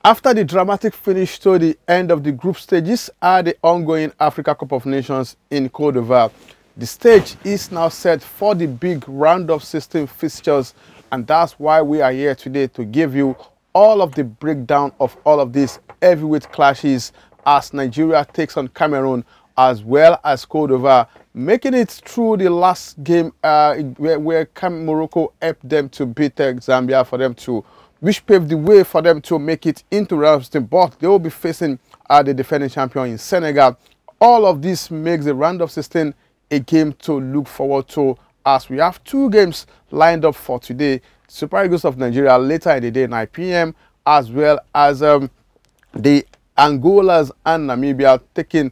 After the dramatic finish to the end of the group stages at the ongoing Africa Cup of Nations in Cote d'Ivoire, the stage is now set for the big round of 16 fixtures, and that's why we are here today to give you all of the breakdown of all of these heavyweight clashes as Nigeria takes on Cameroon as well as Cote d'Ivoire, making it through the last game where Morocco helped them to beat Zambia for them to, which paved the way for them to make it into round of 16, but they will be facing the defending champion in Senegal. All of this makes the round of 16 a game to look forward to, as we have two games lined up for today. Super Eagles of Nigeria later in the day, 9 p.m, as well as the Angolas and Namibia taking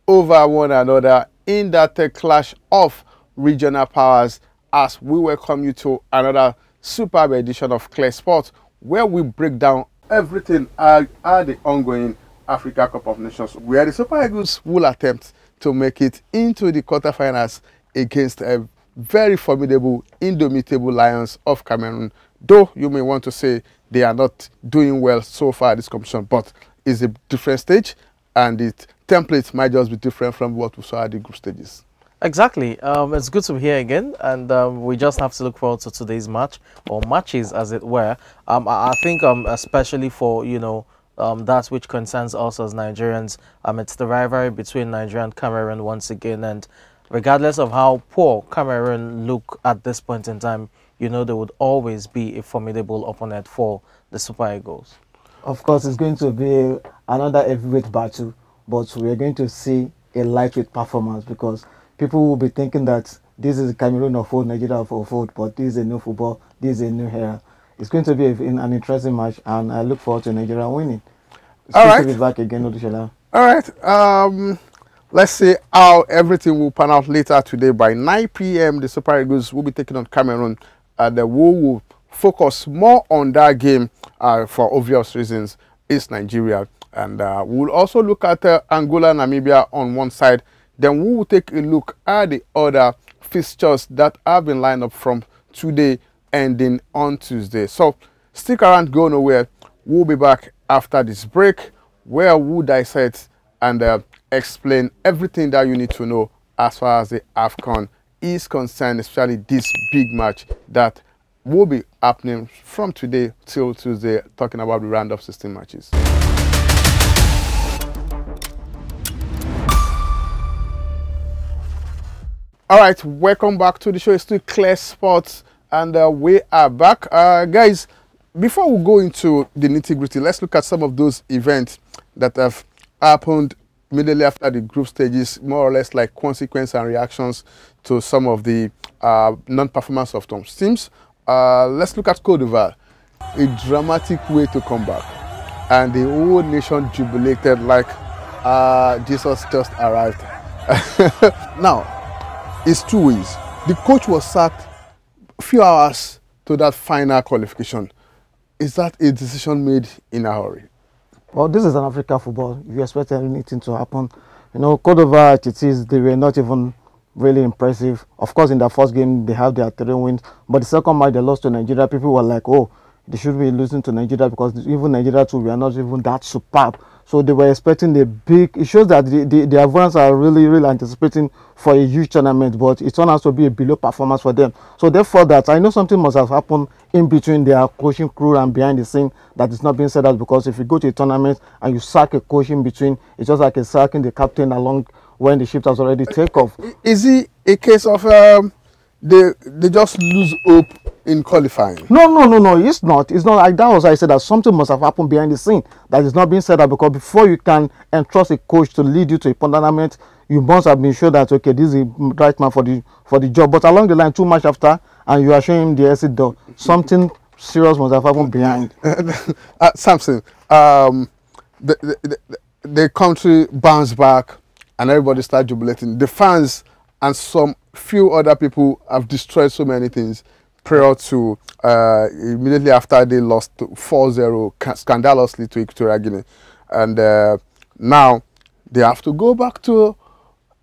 over one another in that clash of regional powers, as we welcome you to another superb edition of Clear Sport, where we break down everything at the ongoing Africa Cup of Nations, where the Super Eagles will attempt to make it into the quarterfinals against a very formidable, indomitable Lions of Cameroon. Though you may want to say they are not doing well so far this competition, but it's a different stage, and the template might just be different from what we saw at the group stages. Exactly. It's good to be here again, and we just have to look forward to today's match, or matches as it were. I think especially for, you know, that which concerns us as Nigerians, it's the rivalry between Nigeria and Cameroon once again, and regardless of how poor Cameroon look at this point in time, you know, they would always be a formidable opponent for the Super Eagles. Of course, it's going to be another heavyweight battle, but we are going to see a lightweight performance, because people will be thinking that this is Cameroon of old, Nigeria of old, but this is a new football, this is a new era. It's going to be an interesting match, and I look forward to Nigeria winning. It's all good right. to be back again, Odushola. All right. Let's see how everything will pan out later today. By 9 p.m, the Super Eagles will be taking on Cameroon, and we will focus more on that game for obvious reasons. It's Nigeria, and we'll also look at Angola and Namibia on one side. Then we will take a look at the other fixtures that have been lined up from today ending on Tuesday. So stick around, go nowhere. We'll be back after this break, where we'll dissect and explain everything that you need to know as far as the AFCON is concerned, especially this big match that will be happening from today till Tuesday, talking about the round of 16 matches. All right, welcome back to the show. It's still Clear Sports, and we are back. Guys, before we go into the nitty-gritty, let's look at some of those events that have happened immediately after the group stages, more or less like consequence and reactions to some of the non-performance of some teams. Let's look at Cote d'Ivoire. A dramatic way to come back, and the whole nation jubilated like Jesus just arrived. Now, it's two ways. The coach was sacked a few hours to that final qualification. Is that a decision made in a hurry? Well, this is an African football. If you expect anything to happen, you know, Cote d'Ivoire, it is, they were not even really impressive. Of course, in their first game, they have their 3 wins. But the second match, they lost to Nigeria. People were like, oh, they should be losing to Nigeria, because even Nigeria too, we are not even that superb. So they were expecting a big, it shows that the advance are really anticipating for a huge tournament, but it turned out to be a below performance for them. So therefore that, I know something must have happened in between their coaching crew and behind the scene that is not being said out, because if you go to a tournament and you sack a coach in between, it's just like a sacking the captain along when the ship has already taken off. Is it a case of they just lose hope in qualifying? No, it's not like that. Was I said that something must have happened behind the scene that is not being said out, because before you can entrust a coach to lead you to a tournament, you must have been sure that, okay, this is the right man for the job. But along the line, 2 matches after, and you are showing him the exit door, something serious must have happened behind. Samson, the country bounced back and everybody started jubilating. The fans and some few other people have destroyed so many things prior to immediately after they lost 4-0 scandalously to Equatorial Guinea, and now they have to go back to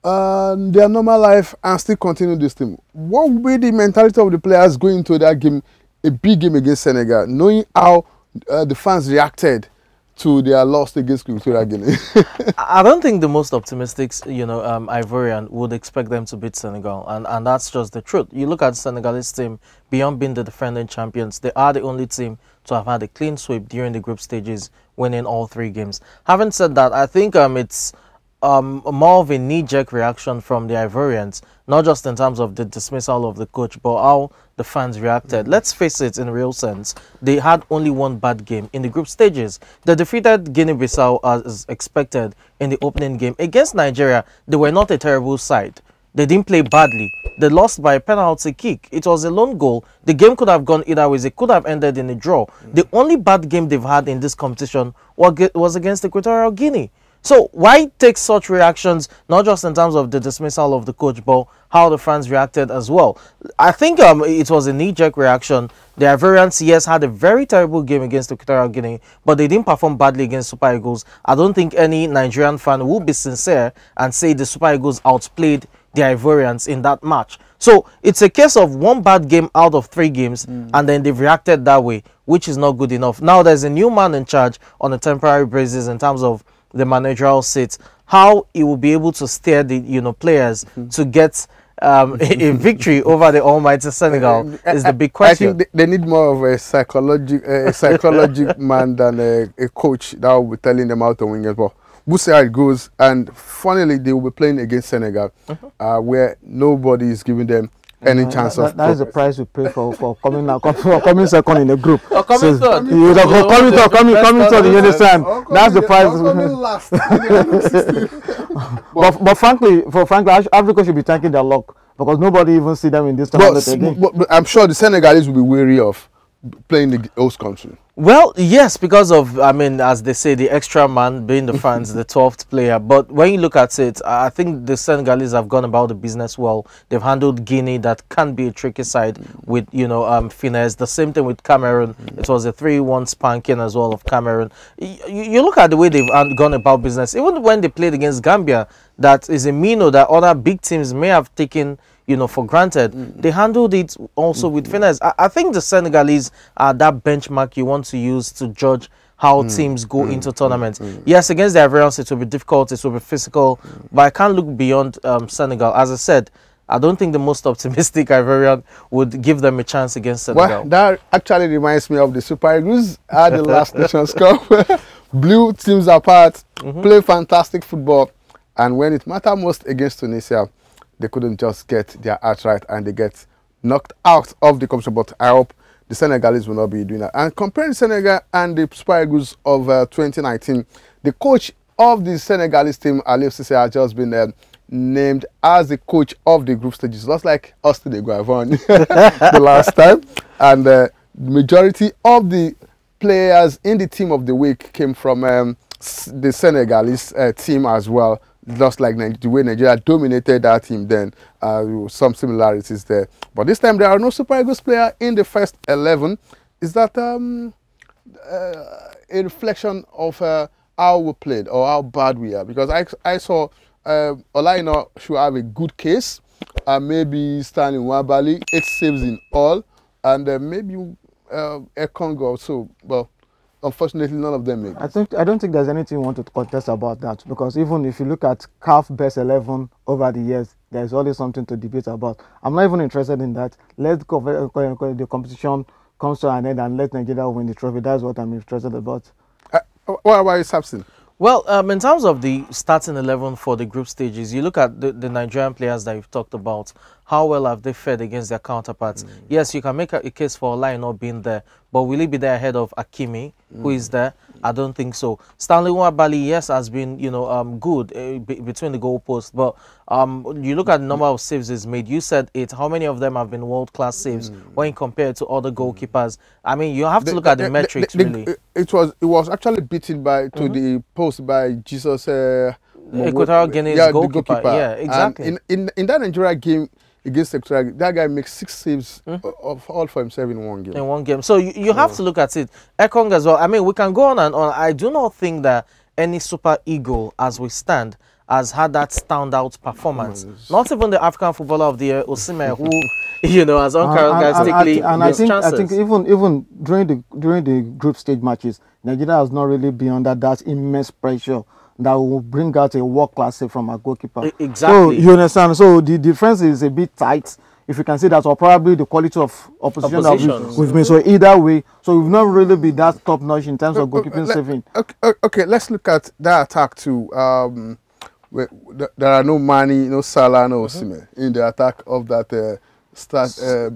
their normal life and still continue this team. What will be the mentality of the players going into that game, a big game against Senegal, knowing how the fans reacted to their loss against Equatorial Guinea. I don't think the most optimistic, Ivorian would expect them to beat Senegal, and that's just the truth. You look at the Senegalese team, beyond being the defending champions, they are the only team to have had a clean sweep during the group stages, winning all 3 games. Having said that, I think it's more of a knee-jerk reaction from the Ivorians, not just in terms of the dismissal of the coach, but how the fans reacted. Let's face it, in real sense, they had only 1 bad game in the group stages. They defeated Guinea-Bissau as expected in the opening game. Against Nigeria, they were not a terrible side. They didn't play badly. They lost by a penalty kick. It was a lone goal. The game could have gone either ways. It could have ended in a draw. The only bad game they've had in this competition was against Equatorial Guinea. So why take such reactions, not just in terms of the dismissal of the coach, but how the fans reacted as well? I think it was a knee-jerk reaction. The Ivorians, yes, had a very terrible game against Equatorial Guinea, but they didn't perform badly against Super Eagles. I don't think any Nigerian fan will be sincere and say the Super Eagles outplayed the Ivorians in that match. So it's a case of 1 bad game out of 3 games, and then they've reacted that way, which is not good enough. Now there's a new man in charge on a temporary basis in terms of the managerial seat. How he will be able to steer the players to get a victory over the almighty Senegal is the big question. I think they need more of a psychological man than a coach that will be telling them how to win it. But we'll see how it goes. And funnily, they will be playing against Senegal, where nobody is giving them any chance of. That is the price you pay for coming second in the group. Or coming third. Coming third. You understand? That's the price. But frankly, Africa should be thanking their luck, because nobody even see them in this tournament again. But I'm sure the Senegalese will be wary of playing the host country. Well, yes, because of, as they say, the extra man being the fans, the 12th player. But when you look at it, I think the Senegalese have gone about the business well. They've handled Guinea, that can be a tricky side, with, finesse. The same thing with Cameroon. It was a 3-1 spanking as well of Cameroon. You look at the way they've gone about business. Even when they played against Gambia, that is a minnow that other big teams may have taken for granted. They handled it also with finesse. I think the Senegalese are that benchmark you want to use to judge how teams go into tournaments. Yes, against the Ivorians it will be difficult, it will be physical, but I can't look beyond Senegal. As I said, I don't think the most optimistic Ivorian would give them a chance against Senegal. Well, that actually reminds me of the Super Eagles at the last Nations Cup. Blew teams apart, play fantastic football, and when it mattered most against Tunisia, they couldn't just get their heart right and they get knocked out of the competition. But I hope the Senegalese will not be doing that. And comparing Senegal and the Super Eagles of 2019, the coach of the Senegalese team, Aliou Cissé, has just been named as the coach of the group stages, just like Austin de Guavon the last time. And the majority of the players in the team of the week came from the Senegalese team as well. Just like the way Nigeria dominated that team then, some similarities there. But this time there are no Super Eagles player in the first 11. Is that a reflection of how we played or how bad we are? Because I saw Olaina should have a good case. Maybe Stanley Nwabali, 8 saves in all. And maybe AFCON also. Well, unfortunately, none of them make it. I don't think there's anything you want to contest about that, because even if you look at CAF best 11 over the years, there's always something to debate about. I'm not even interested in that. Let the competition comes to an end and let Nigeria win the trophy. That's what I'm interested about. What about you, Samson? Well, in terms of the starting 11 for the group stages, you look at the Nigerian players that you've talked about. How well have they fared against their counterparts? Yes, you can make a case for Olai not being there, but will he be there ahead of Hakimi, who is there? I don't think so. Stanley Nwabali, yes, has been good between the goalposts, but you look at the number of saves he's made. You said it. How many of them have been world-class saves when compared to other goalkeepers? I mean, you have to look at the metrics really. It was actually beaten to the post by Jesus. Equatorial Guinea's goalkeeper. Yeah, exactly. And in that Nigeria game against Equatorial, that guy makes 6 saves of all for himself in one game. In one game. So you have to look at it. AFCON as well. I mean, we can go on and on. I do not think that any super eagle as we stand has had that standout performance. Not even the African Footballer of the Year, Osimhen, who, you know, has uncharacteristically missed chances. I think even during the group stage matches, Nigeria has not really been under that immense pressure that will bring out a world-class save from our goalkeeper. Exactly. So you understand. So the defense is a bit tight, if you can say that, or probably the quality of opposition that we've made. So either way, so we've not really been that top-notch in terms of goalkeeping saving. Okay, let's look at that attack too. There are no Mane, no Salah, no Osimhen in the attack of that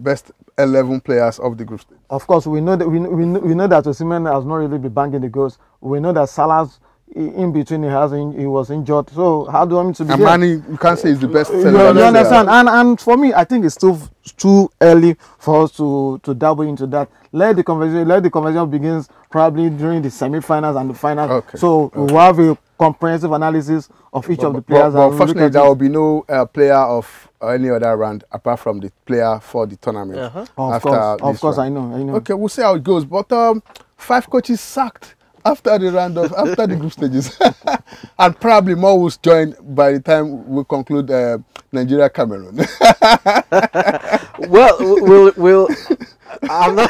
best 11 players of the group stage. Of course, we know that we know that Osimhen has not really been banging the goals. We know that Salah's in between he was injured. So how do you want me to be? And Mane, you can't say he's the best. You understand? And for me, I think it's still too early for us to dabble into that. Let the conversation begins probably during the semi-finals and the finals. Okay. So we'll have a comprehensive analysis of each of the players. But unfortunately, there will be no player of any other round apart from the player for the tournament. Of course, I know. Okay, we'll see how it goes. But 5 coaches sacked after the round of after the group stages, and probably more will join by the time we conclude Nigeria Cameroon. We'll I'm not.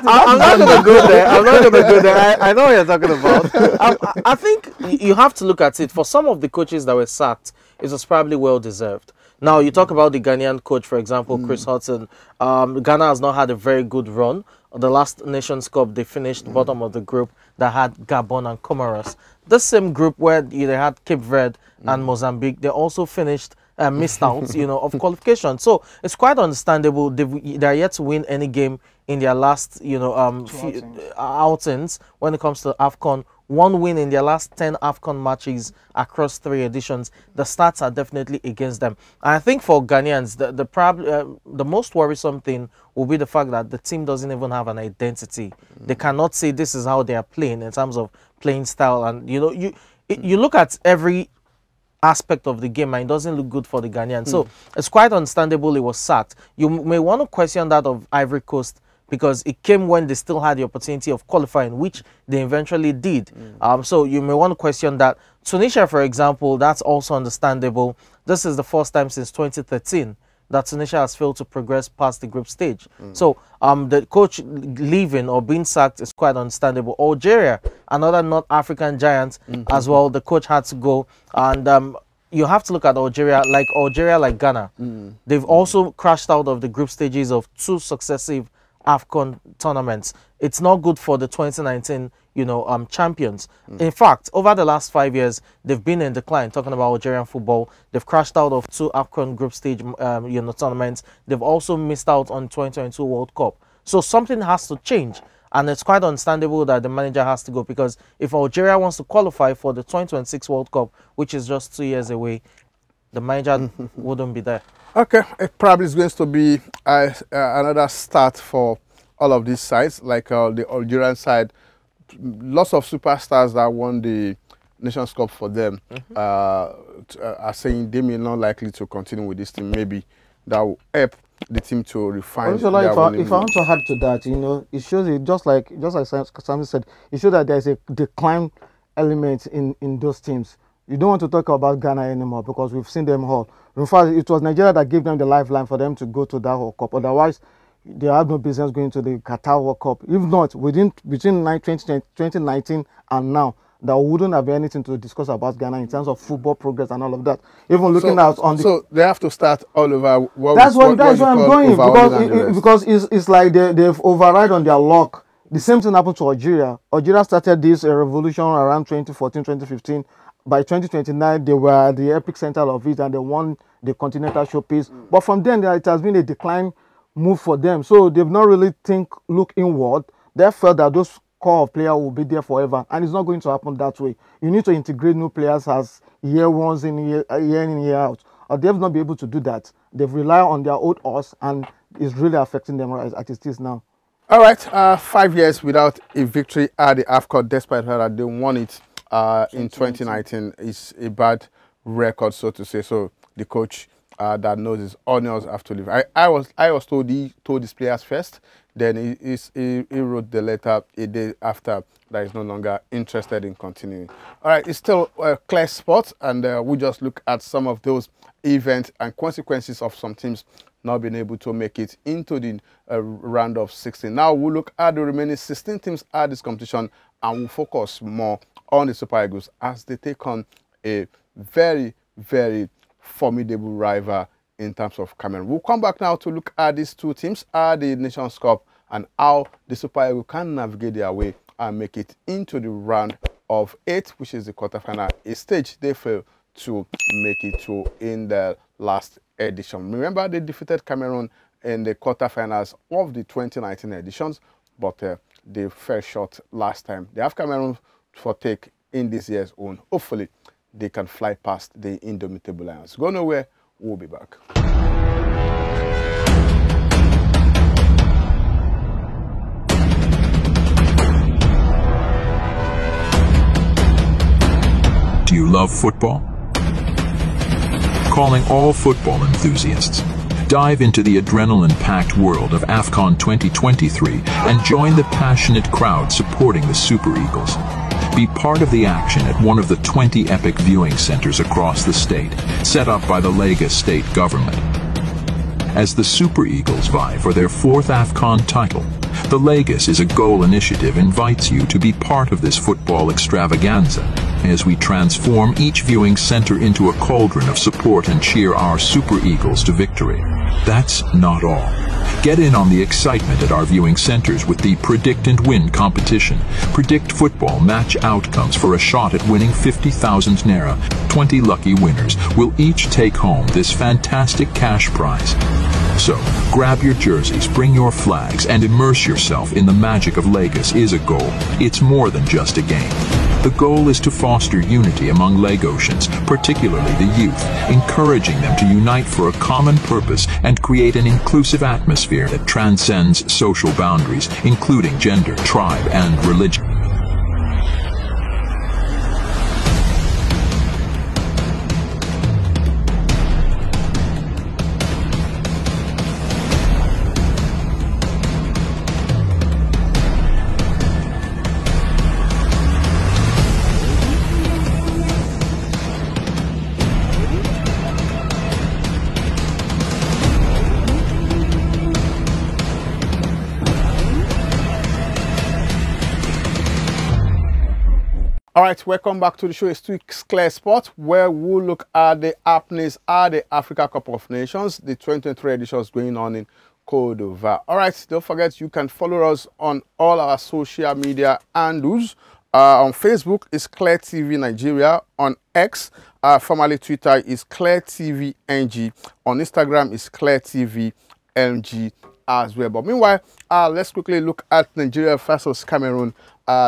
I'm not going to go there. I'm not going to go there. I know what you're talking about. I think you have to look at it. For some of the coaches that were sacked, it was probably well deserved. Now you talk about the Ghanaian coach, for example, Chris Hudson. Ghana has not had a very good run. The last Nations Cup, they finished bottom of the group that had Gabon and Comoros. The same group where they had Cape Verde and Mozambique, they also finished missed out, you know, of qualification. So it's quite understandable. They are yet to win any game in their last, you know, outings when it comes to AFCON. 1 win in their last 10 AFCON matches across 3 editions. The stats are definitely against them. And I think for Ghanaians, the most worrisome thing will be the fact that the team doesn't even have an identity. They cannot say this is how they are playing in terms of playing style. And, you know, you look at every aspect of the game and it doesn't look good for the Ghanaians. So it's quite understandable it was sacked. You may want to question that of Ivory Coast, because it came when they still had the opportunity of qualifying, which they eventually did. So you may want to question that. Tunisia, for example, that's also understandable. This is the first time since 2013 that Tunisia has failed to progress past the group stage. So the coach leaving or being sacked is quite understandable. Algeria, another North African giant as well, the coach had to go. And you have to look at Algeria like Ghana. They've also crashed out of the group stages of 2 successive AFCON tournaments. It's not good for the 2019, you know, champions. In fact, over the last 5 years, they've been in decline. Talking about Algerian football, they've crashed out of 2 AFCON group stage, you know, tournaments. They've also missed out on 2022 World Cup. So something has to change, and it's quite understandable that the manager has to go, because if Algeria wants to qualify for the 2026 World Cup, which is just 2 years away, the manager wouldn't be there. Okay, it probably is going to be another start for all of these sides, like the Algerian side. Lots of superstars that won the Nations Cup for them are saying they may not likely to continue with this team. Maybe that will help the team to refine. Also, like if I want to add to that, you know, it shows it just like Sammy said, it shows that there's a decline element in those teams. You don't want to talk about Ghana anymore because we've seen them all. In fact, it was Nigeria that gave them the lifeline for them to go to that World Cup. Otherwise, they have no business going to the Qatar World Cup. If not, between 2019 and now, there wouldn't have been anything to discuss about Ghana in terms of football progress and all of that. Even looking out on the... So they have to start all over. That's where I'm going, because it's like they've override on their luck. The same thing happened to Algeria. Algeria started this revolution around 2014, 2015. By 2029, they were the epic center of it and they won the Continental Showpiece. But from then, it has been a decline move for them. So they've not really look inward. They felt that those core of players will be there forever. And it's not going to happen that way. You need to integrate new players as year ones in, year in, year out. Or they've not been able to do that. They've relied on their old horse and it's really affecting them as it is now. All right, 5 years without a victory at the AFCON, despite her that they won it in 2019 is a bad record, so to say. So the coach that knows his onions have to leave. I was told he told his players first Then he wrote the letter a day after that he's no longer interested in continuing. All right, it's still a clear spot, and we just look at some of those events and consequences of some teams not being able to make it into the round of 16. Now we'll look at the remaining 16 teams at this competition, and we'll focus more on the Super Eagles as they take on a very, very formidable rival in terms of Cameroon. We'll come back now to look at these two teams at the Nations Cup and how the Super Eagles can navigate their way and make it into the round of 8, which is the quarterfinal, a stage they failed to make it to in the last edition. Remember, they defeated Cameroon in the quarterfinals of the 2019 editions, but they fell short last time. They have Cameroon for take in this year's own. Hopefully, they can fly past the indomitable Lions. Go nowhere, we'll be back. Do you love football? Calling all football enthusiasts. Dive into the adrenaline-packed world of AFCON 2023 and join the passionate crowd supporting the Super Eagles. Be part of the action at one of the 20 epic viewing centers across the state, set up by the Lagos state government. As the Super Eagles vie for their 4th AFCON title, the Lagos is a Goal initiative invites you to be part of this football extravaganza as we transform each viewing center into a cauldron of support and cheer our Super Eagles to victory. That's not all. Get in on the excitement at our viewing centers with the Predict and Win competition. Predict football match outcomes for a shot at winning 50,000 Naira. 20 lucky winners will each take home this fantastic cash prize. So, grab your jerseys, bring your flags, and immerse yourself in the magic of Lagos is a goal. It's more than just a game. The goal is to foster unity among Lagosians, particularly the youth, encouraging them to unite for a common purpose and create an inclusive atmosphere that transcends social boundaries, including gender, tribe, and religion. All right, welcome back to the show. It's Clear Sport, where we'll look at the happenings at the Africa Cup of Nations, the 2023 editions going on in Côte d'Ivoire. All right, don't forget you can follow us on all our social media handles. On Facebook is Clear TV Nigeria. On X, formerly Twitter, is Clear TV NG. On Instagram is Clear TV NG as well. But meanwhile, let's quickly look at Nigeria versus Cameroon.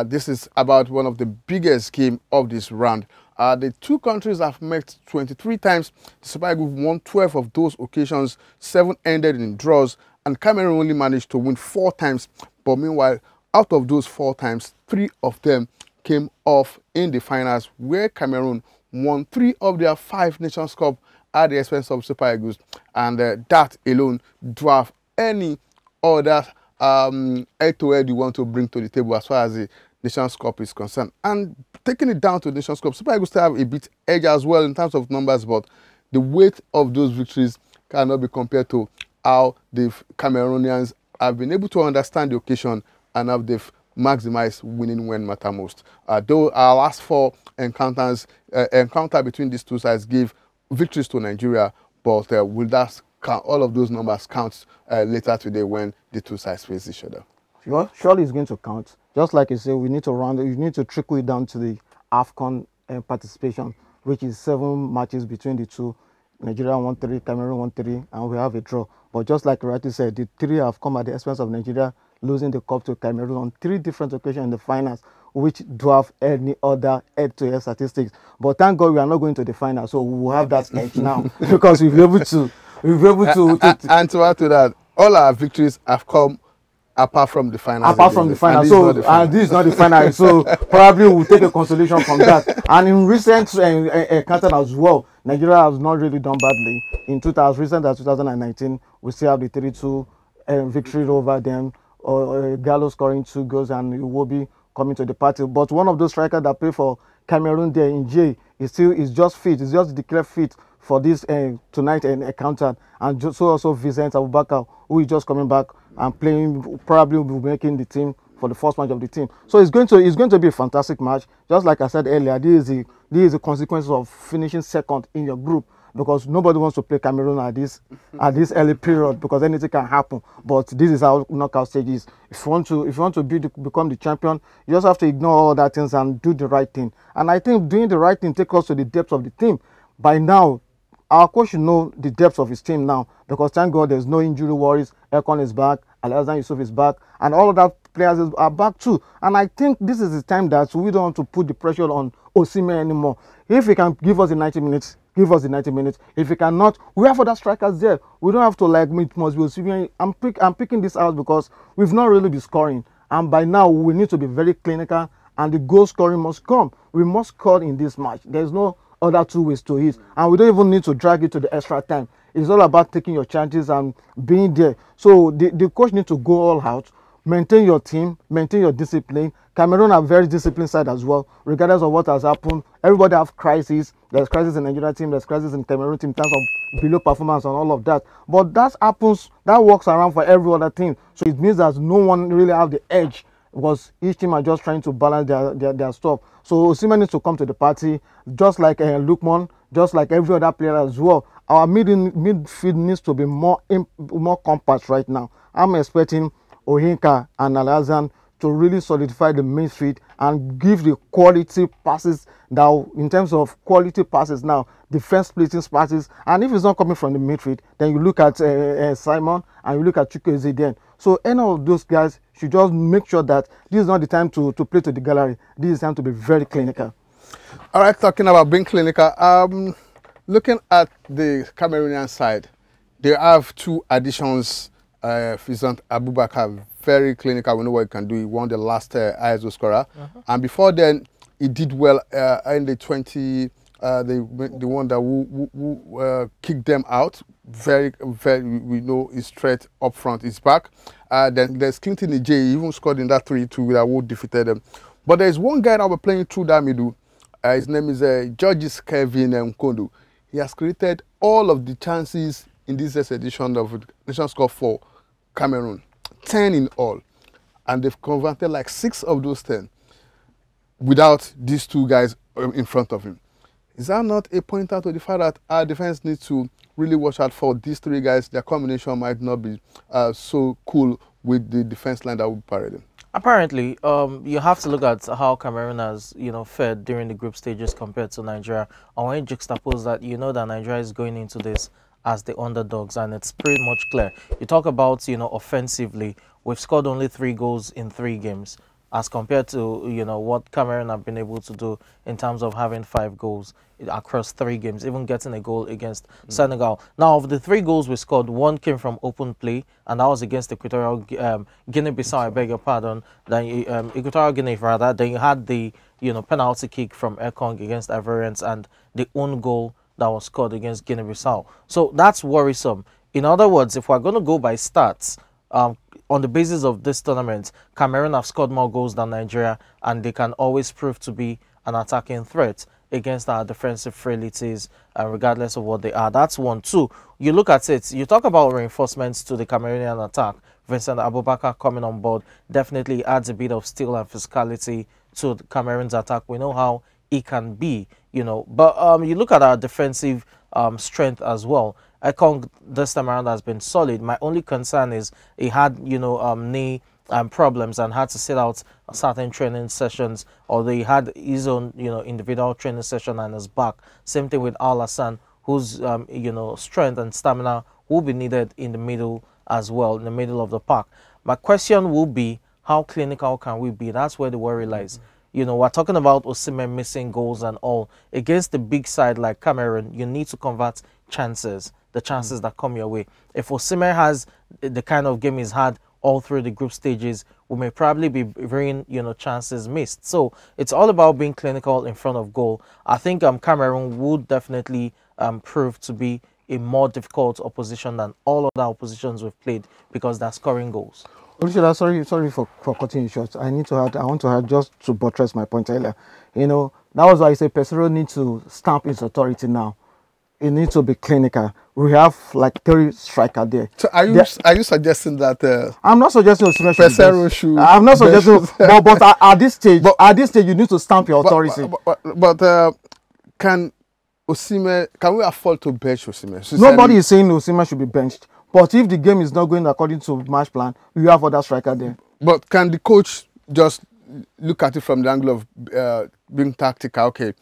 This is about one of the biggest games of this round. The two countries have met 23 times. The Super Eagles won 12 of those occasions. 7 ended in draws, and Cameroon only managed to win 4 times. But meanwhile, out of those 4 times, 3 of them came off in the finals, where Cameroon won 3 of their 5 Nations Cup at the expense of Super Eagles, and that alone drove any other head-to-head you want to bring to the table as far as the Nations Cup is concerned. And taking it down to the Nations Cup, Super Eagles still have a bit edge as well in terms of numbers, but the weight of those victories cannot be compared to how the Cameroonians have been able to understand the occasion and how they've maximized winning when matter most. Though our last 4 encounter between these two sides gave victories to Nigeria, but will that count, all of those numbers count later today when the two sides face each other? Surely it's going to count. Just like you say, we need to you need to trickle it down to the AFCON participation, which is 7 matches between the two. Nigeria won 3, Cameroon won 3, and we have a draw. But just like rightly said, the 3 have come at the expense of Nigeria losing the cup to Cameroon on 3 different occasions in the finals, which dwarf any other head-to-head statistics. But thank God we are not going to the final, so we will have that edge now because we'll be able to. And to add to that, all our victories have come apart from the final. Apart from the final, so this is not the final. So probably we'll take a consolation from that. And in recent encounter as well, Nigeria has not really done badly. In recent as 2019, we still have the 3-2 victory over them. Gallo scoring 2 goals and Iwobi coming to the party. But one of those strikers that play for Cameroon there in J is just fit. It's just declared fit for this tonight encounter, and so also Vincent Abubakar, who is just coming back and playing, probably will be making the team for the first match of the team. So it's going to be a fantastic match. Just like I said earlier, this is the consequence of finishing second in your group, because nobody wants to play Cameroon at this early period, because anything can happen. But this is how knockout stage is. If you want to become the champion, you just have to ignore all that things and do the right thing. And I think doing the right thing takes us to the depth of the team. By now, our coach should know the depth of his team now, because thank God there's no injury worries. AFCON is back, Alhassan Yusuf is back, and all of that players are back too. And I think this is the time that we don't want to put the pressure on Osimhen anymore. If he can give us the 90 minutes, give us the 90 minutes. If he cannot, we have other strikers there. We don't have to it must be Osimhen. I'm picking this out because we've not really been scoring, and by now we need to be very clinical, and the goal scoring must come. We must score in this match. There's no other 2 ways to it, and we don't even need to drag it to the extra time. It's all about taking your chances and being there. So the coach needs to go all out, maintain your team, maintain your discipline. Cameroon are very disciplined side as well, regardless of what has happened. Everybody have crises. There's crisis in the Nigeria team, there's crisis in Cameroon team in terms of below performance and all of that. But that happens, that works around for every other team. So it means that no one really have the edge, because each team are just trying to balance their stuff. So Osimhen needs to come to the party, just like Lukman, just like every other player as well. Our midfield needs to be more compact right now. I'm expecting Ohinka and Alhassan to really solidify the midfield and give the quality passes now, in terms of quality passes now, defense splitting passes. And if it's not coming from the midfield, then you look at Simon and you look at Chukwueze then. So any of those guys should just make sure that this is not the time to play to the gallery. This is time to be very clinical. All right, talking about being clinical, looking at the Cameroonian side, they have 2 additions. Vincent Abubakar, very clinical. We know what he can do. He won the last ISO scorer, and before then, he did well in the 20. The one that who kicked them out. Very, we know his threat up front is back. Then there's Clinton Ije. He even scored in that 3-2 that who defeated them. But there's one guy that we're playing through that middle. His name is Georges Kevin Nkondo. He has created all of the chances in this edition of Nations Cup for Cameroon, 10 in all, and they've converted like 6 of those 10 without these 2 guys in front of him. Is that not a pointer to the fact that our defense needs to really watch out for these 3 guys? Their combination might not be so cool with the defense line that will be parading. Apparently, you have to look at how Cameroon has, fared during the group stages compared to Nigeria. And when you juxtapose that, you know that Nigeria is going into this as the underdogs, and it's pretty much clear. You talk about, offensively, we've scored only 3 goals in 3 games, as compared to, what Cameroon have been able to do in terms of having 5 goals across 3 games, even getting a goal against Senegal. Now, of the 3 goals we scored, 1 came from open play, and that was against Equatorial Guinea-Bissau, I beg your pardon. Then Equatorial Guinea, rather. Then you had the, penalty kick from Ekong against Ivorians, and the own goal that was scored against Guinea-Bissau. So that's worrisome. In other words, if we're going to go by stats, on the basis of this tournament, Cameroon have scored more goals than Nigeria, and they can always prove to be an attacking threat against our defensive frailties, regardless of what they are. That's 1. 2, you look at it, you talk about reinforcements to the Cameroonian attack. Vincent Abubakar coming on board definitely adds a bit of steel and physicality to the Cameroon's attack. We know how it can be, but you look at our defensive strength as well. Ekong this time around has been solid. My only concern is he had, knee problems and had to sit out certain training sessions, although he had his own, individual training session and is back. Same thing with Alhassan, whose, strength and stamina will be needed in the middle as well, in the middle of the park. My question will be, how clinical can we be? That's where the worry lies. We're talking about Osimhen missing goals and all. Against the big side like Cameroon, you need to convert chances, the chances that come your way. If Osimhen has the kind of game he's had all through the group stages, we may probably be bringing, chances missed. So it's all about being clinical in front of goal. I think Cameroon would definitely prove to be a more difficult opposition than all other oppositions we've played, because they're scoring goals. Olusola, sorry for cutting you short. I want to add just to buttress my point earlier. You know, that was why I say Pesero needs to stamp his authority now. It needs to be clinical. We have like 3 strikers there. So are you suggesting that I'm not suggesting Pesero should? I'm not suggesting, but at this stage, you need to stamp your authority. But can we afford to bench Osimhen? Nobody is saying Osimhen should be benched. But if the game is not going according to match plan, we have other striker there. But can the coach just look at it from the angle of being tactical? Okay,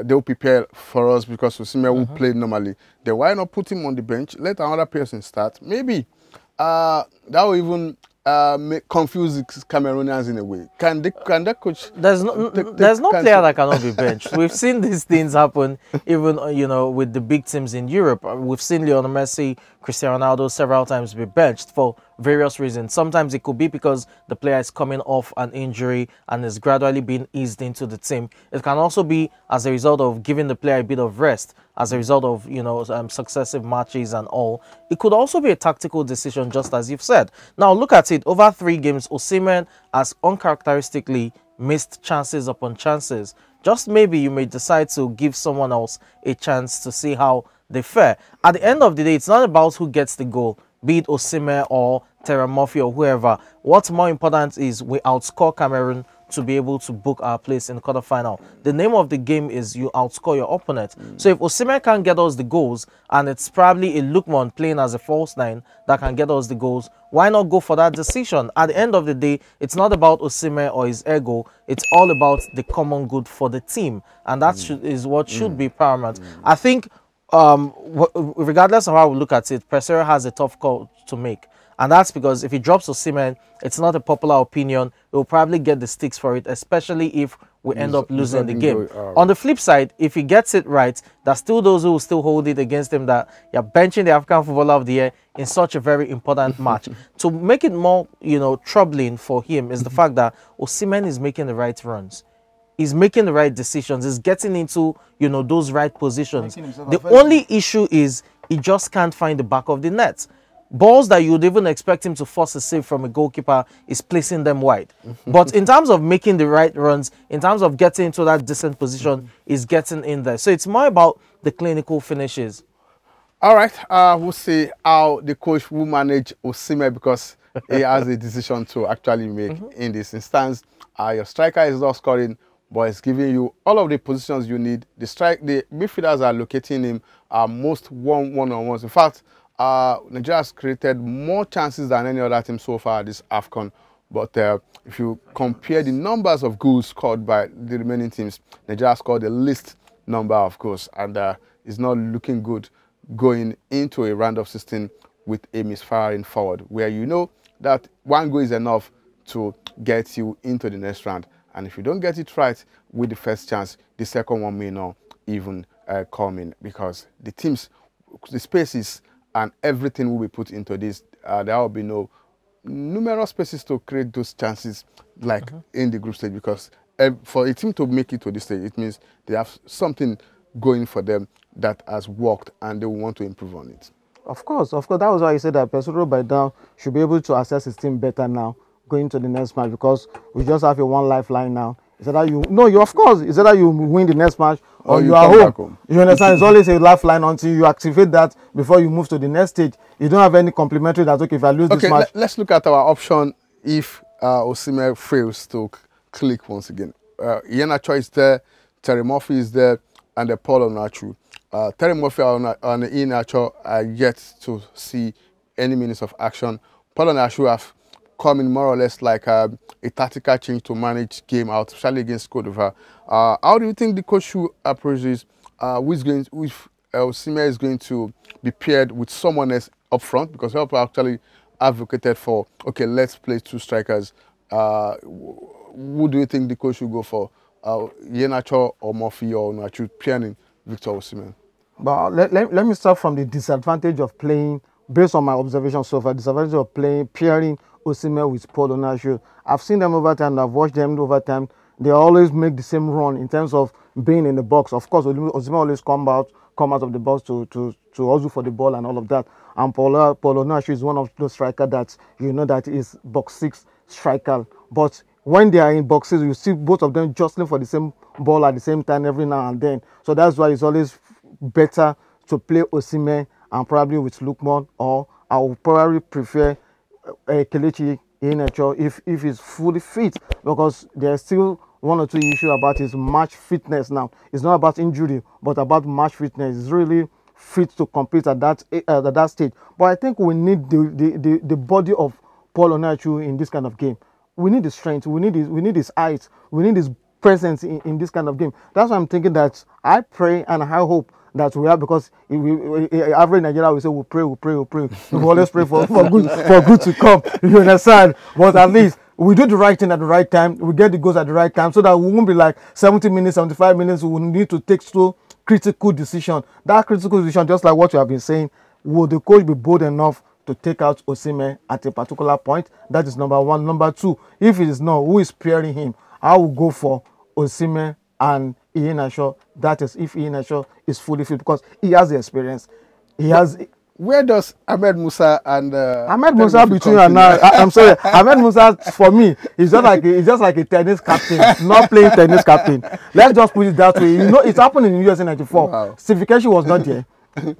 they'll prepare for us because Osimhen will play normally. Then why not put him on the bench? Let another person start. Maybe that will even confuse the Cameroonians in a way. Can that coach? There's no player that cannot be benched. We've seen these things happen, even with the big teams in Europe. We've seen Lionel Messi, Cristiano Ronaldo several times be benched for various reasons. Sometimes it could be because the player is coming off an injury and is gradually being eased into the team. It can also be as a result of giving the player a bit of rest, as a result of successive matches and all. It could also be a tactical decision, just as you've said. Now look at it. Over 3 games, Osimhen has uncharacteristically missed chances upon chances. Just maybe you may decide to give someone else a chance to see how they fare. At the end of the day, it's not about who gets the goal, be it Osimhen or Terry Murphy or whoever. What's more important is we outscore Cameroon to be able to book our place in the quarterfinal. The name of the game is you outscore your opponent. So if Osimhen can't get us the goals, and it's probably a Lookman playing as a false 9 that can get us the goals, why not go for that decision? At the end of the day, it's not about Osimhen or his ego. It's all about the common good for the team, and that is what should be paramount. I think regardless of how we look at it, Pesero has a tough call to make. And that's because if he drops Osimhen, it's not a popular opinion. He'll probably get the sticks for it, especially if we end up losing the game. On the flip side, if he gets it right, there's still those who will still hold it against him that you're benching the African Footballer of the Year in such a very important match. To make it more, troubling for him is the fact that Osimhen is making the right runs. He's making the right decisions. He's getting into, those right positions. The only issue is he just can't find the back of the net. Balls that you would even expect him to force a save from a goalkeeper is placing them wide. But in terms of making the right runs, in terms of getting into that decent position, is getting in there. So it's more about the clinical finishes. All right, we'll see how the coach will manage Osimhen, because he has a decision to actually make in this instance. Your striker is not scoring, but it's giving you all of the positions you need. The midfielders are locating him most one-on-ones. In fact, Nigeria has created more chances than any other team so far this AFCON. But if you compare the numbers of goals scored by the remaining teams, Nigeria scored the least number of goals, and it's not looking good going into a round of 16 with a misfiring forward, where you know that 1 goal is enough to get you into the next round. And if you don't get it right with the first chance, the second one may not even come in, because the teams, the spaces and everything will be put into this. There will be no numerous spaces to create those chances like in the group stage, because for a team to make it to this stage, it means they have something going for them that has worked and they will want to improve on it. Of course. That was why I said that Pesero by now should be able to assess his team better now going to the next match, because we just have a one lifeline now. Is that you win the next match or you are home. You understand? It's always a lifeline until you activate that before you move to the next stage. You don't have any complimentary that, okay, if I lose this match. Let's look at our option if Osimhen fails to click once again. Iheanacho is there, Terry Murphy is there, and Paul Onuachu. Terry Murphy and Iheanacho are yet to see any minutes of action. Paul Onuachu have come in more or less like a tactical change to manage game out, especially against Cote d'Ivoire. How do you think the coach should approach this? If Osimhen is going to be paired with someone else up front, because help actually advocated for, okay, let's play 2 strikers. Who do you think the coach should go for? Iheanacho or Murphy or Onuachu pairing Victor Osimhen? But let me start from the disadvantage of playing, based on my observation so far, disadvantage of pairing Osimhen with Paul Onuachu. I've seen them over time, I've watched them over time. they always make the same run in terms of being in the box. Of course, Osimhen always come out of the box to hustle for the ball and all of that. And Paulo Onuachu is one of those strikers that that is box 6 striker. But when they are in boxes, you see both of them jostling for the same ball at the same time every now and then. So that's why it's always better to play Osimhen and probably with Lookman, or I would probably prefer Kelechi Iheanacho if he's fully fit, because there's still one or two issues about his match fitness now. It's not about injury, but about match fitness. He's really fit to compete at that stage. But I think we need the body of Paul Onuachu in this kind of game. We need the strength. We need his height. We need his presence in this kind of game. That's why I'm thinking that I pray and I hope that we have, because average Nigeria will say we pray. We always pray for good to come. You understand? But at least we do the right thing at the right time. We get the goals at the right time, so that we won't be like 70 minutes, 75 minutes. We will need to take so critical decision. That critical decision, just like what you have been saying, will the coach be bold enough to take out Osimhen at a particular point? That is number one. Number two, if it is not, who is pairing him? I will go for Osimhen and Iheanacho. That is if Iheanacho is fully fit, because he has the experience. He has. Where does Ahmed Musa and Ahmed Musa between and now? I'm sorry, Ahmed Musa for me is just like a tennis captain, not playing tennis captain. Let's just put it that way. It happened in USA '94. Wow. Steve Keshi was not there.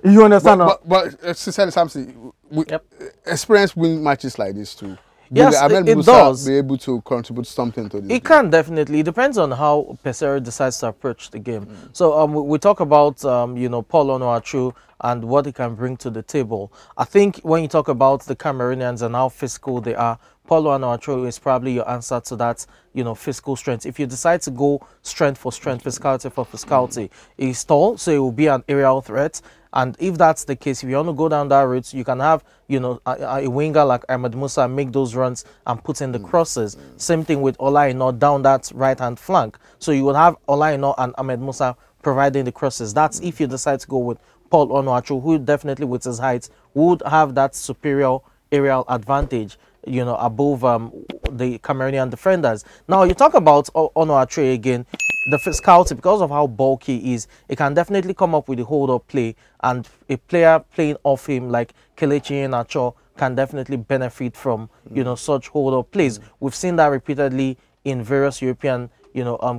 You understand? But sincerely, Samson, experience win matches like this too. Yes, Ahmed it Musa does. Be able to contribute something to this? It can definitely. It depends on how Pesero decides to approach the game. So we talk about Paul Onuachu and what he can bring to the table. I think when you talk about the Cameroonians and how physical they are, Paul Onuachu is probably your answer to that, physical strength. If you decide to go strength for strength, physicality for physicality, he's tall, so it will be an aerial threat. And if that's the case, if you want to go down that route, you can have, a winger like Ahmed Musa make those runs and put in the crosses. Same thing with Ola Aina down that right-hand flank. So you would have Ola Aina and Ahmed Musa providing the crosses. That's if you decide to go with Paul Onuachu, who definitely with his height would have that superior aerial advantage, above the Cameroonian defenders. Now, you talk about Onuachu again. The physicality, because of how bulky he is, it can definitely come up with a hold-up play, and a player playing off him like Kelechi Iheanacho can definitely benefit from such hold-up plays. We've seen that repeatedly in various European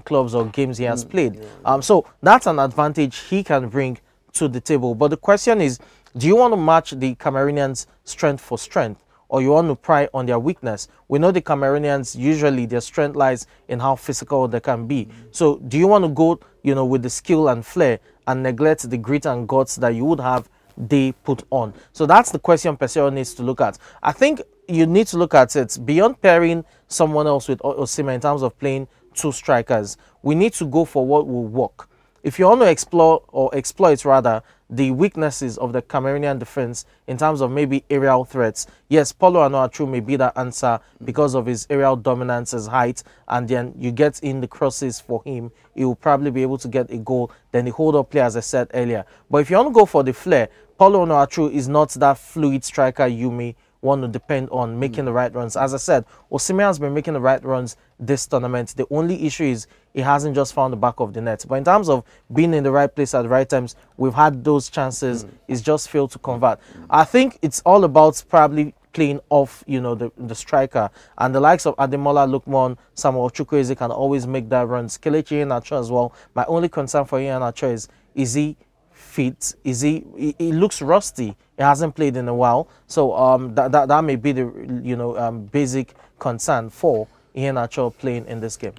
clubs or games he has played. So that's an advantage he can bring to the table. But the question is, do you want to match the Cameroonians strength for strength, or you want to pry on their weakness? We know the Cameroonians, usually their strength lies in how physical they can be. So do you want to go, with the skill and flair and neglect the grit and guts that you would have they put on? So that's the question Pesero needs to look at. I think you need to look at it beyond pairing someone else with Osimhen in terms of playing two strikers. We need to go for what will work. If you want to explore or exploit rather the weaknesses of the Cameroonian defense in terms of maybe aerial threats, yes, Paulo Onuachu may be that answer because of his aerial dominance, his height, and then you get in the crosses for him, he will probably be able to get a goal. Then the hold-up play, as I said earlier. But if you want to go for the flair, Paulo Onuachu is not that fluid striker you may want to depend on making the right runs. As I said, Osimhen has been making the right runs this tournament. The only issue is he hasn't just found the back of the net. But in terms of being in the right place at the right times, we've had those chances. He's just failed to convert. I think it's all about probably playing off, the striker. And the likes of Ademola Lookman, Samuel Chukwueze can always make that runs. Kelechi Iheanacho as well. My only concern for Iheanacho is he fit? He looks rusty. He hasn't played in a while. So that may be the basic concern for Iheanacho playing in this game.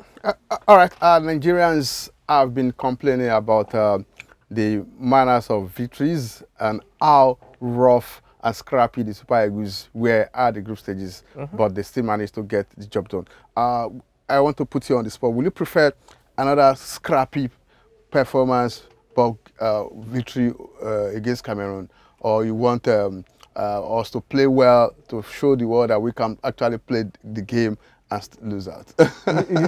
All right, Nigerians have been complaining about the manners of victories and how rough and scrappy the Super Eagles were at the group stages, but they still managed to get the job done. I want to put you on the spot. Will you prefer another scrappy performance but victory against Cameroon, or you want us to play well to show the world that we can actually play the game and lose out.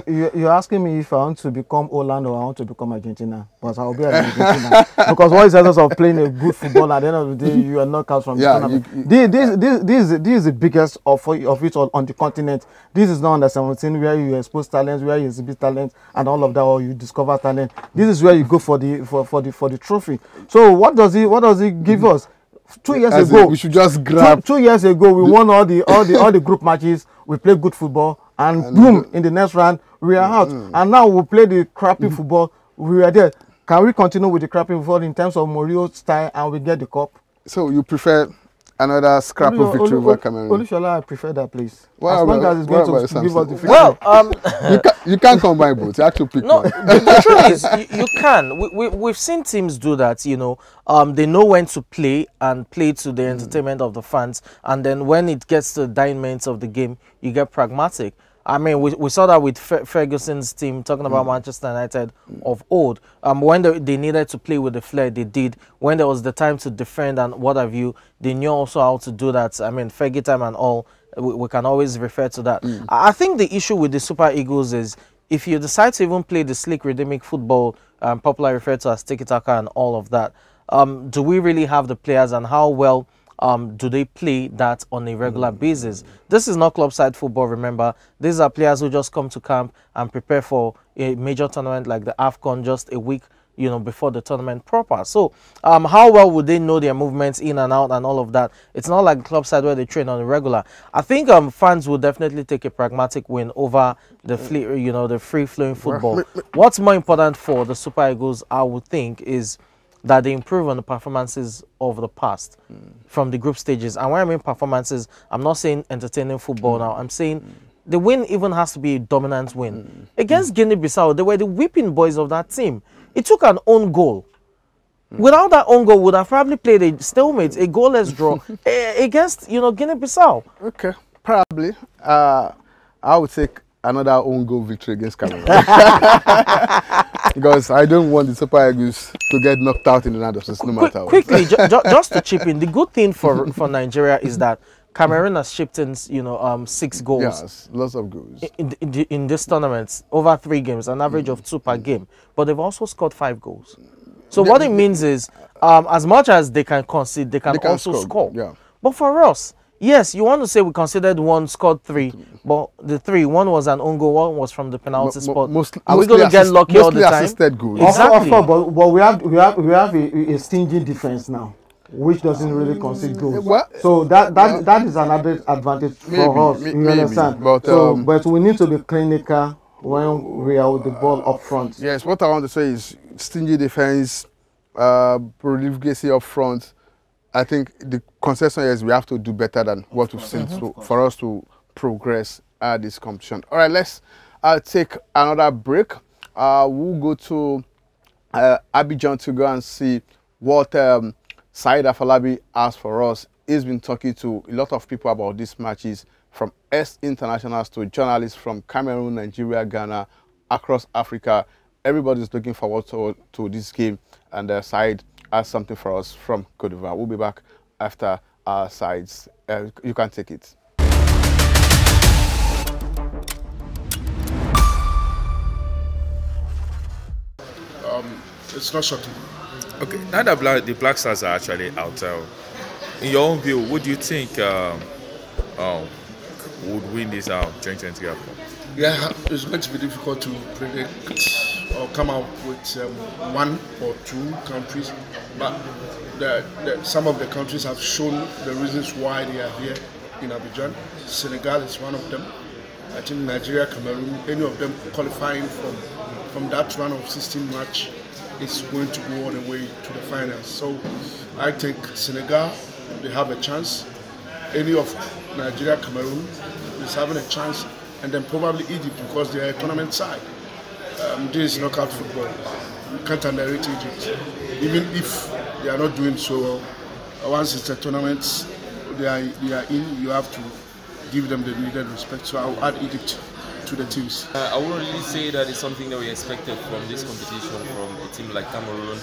You're asking me if I want to become Holland or I want to become Argentina, but I'll be Argentina because what is the essence of playing a good football? At the end of the day, you are knocked out from the tournament. This is the biggest of it all on the continent. This is not under 17 where you expose talents, where you exhibit talent, and all of that, or you discover talent. This is where you go for the trophy. So what does it give us? 2 years ago, we should just grab. 2 years ago, we won all the group matches. We played good football, and boom, in the next round we are out. And now we play the crappy football. We are there. Can we continue with the crappy football in terms of Mourinho style, and we get the cup? So you prefer another scrap of victory over Cameroon? Olushola, I prefer that, please. As long as it's going to give us the victory. Well, you can't combine both. You have to pick one. The truth is, you can. We've seen teams do that, you know. They know when to play and play to the entertainment of the fans. And then when it gets to the dying minutes of the game, you get pragmatic. I mean, we saw that with Ferguson's team, talking about Manchester United of old. When they needed to play with the flair, they did. When there was the time to defend and what have you, they knew also how to do that. I mean, Fergie time and all, we can always refer to that. I think the issue with the Super Eagles is if you decide to even play the slick, rhythmic football, popularly referred to as tiki-taka and all of that, do we really have the players, and how well do they play that on a regular basis? This is not club-side football, remember. These are players who just come to camp and prepare for a major tournament like the AFCON just a week, you know, before the tournament proper. So how well would they know their movements in and out and all of that? It's not like club-side where they train on a regular. I think fans will definitely take a pragmatic win over the free-flowing football. What's more important for the Super Eagles, I would think, is that they improve on the performances of the past from the group stages. And when I mean performances, I'm not saying entertaining football now. I'm saying the win even has to be a dominant win. Against Guinea-Bissau, they were the whipping boys of that team. It took an own goal. Without that own goal, would have probably played a stalemate, a goalless draw against, you know, Guinea-Bissau. Okay, probably. I would take another own goal victory against Cameroon. Because I don't want the Super Eagles to get knocked out in the round of 16, no matter what. Quickly, just to chip in, the good thing for Nigeria is that Cameroon has shipped in, you know, 6 goals. Yes, lots of goals. In this tournament, over 3 games, an average of 2 per game. But they've also scored 5 goals. So what it means is, as much as they can concede, they can also score. Yeah. But for us, yes, you want to say we considered 1, scored 3, but the 3, 1 was an own goal, 1 was from the penalty spot. Are we going to get lucky all the time? Assisted goals. Exactly. But we have a stingy defense now, which doesn't really concede goals. So that is another advantage for us. You understand? But we need to be clinical when we are with the ball up front. Yes, what I want to say is stingy defense, profligacy up front. I think the concession is we have to do better than what we've seen for us to progress at this competition. All right, let's take another break. We'll go to Abidjan to go and see what Said Afolabi has for us. He's been talking to a lot of people about these matches, from ex-internationals to journalists from Cameroon, Nigeria, Ghana, across Africa. Everybody's looking forward to this game, and Said has something for us from Cote d'Ivoire. We'll be back after our sides. You can take it. It's not shocking. Okay, now that the Black Stars are actually out, in your own view, what do you think would win this 2020 AFCON? Yeah, it's going to be difficult to predict or come out with 1 or 2 countries, but some of the countries have shown the reasons why they are here in Abidjan. Senegal is one of them. I think Nigeria, Cameroon, any of them qualifying from that round of 16 match is going to go all the way to the finals. So I think Senegal, they have a chance. Any of Nigeria, Cameroon is having a chance, and then probably Egypt because they are a tournament side. This is knockout football. You can't underrate Egypt. Even if they are not doing so well, once it's a tournament, they are in, you have to give them the needed respect. So I'll add Egypt to the teams. I wouldn't really say that it's something that we expected from this competition from a team like Cameroon.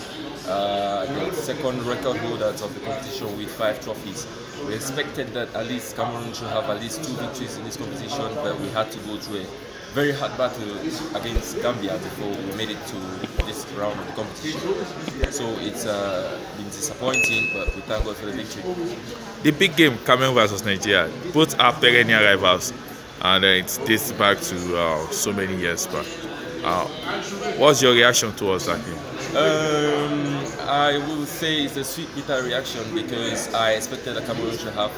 the second record holders of the competition with 5 trophies. We expected that at least Cameroon should have at least 2 victories in this competition, but we had to go through a very hard battle against Gambia before we made it to this round of the competition. So it's been disappointing, but we thank God for the victory. The big game, Cameroon versus Nigeria, both are perennial rivals, and it dates back to so many years back. What's your reaction towards that game? I will say it's a sweet bitter reaction because I expected that Cameroon should have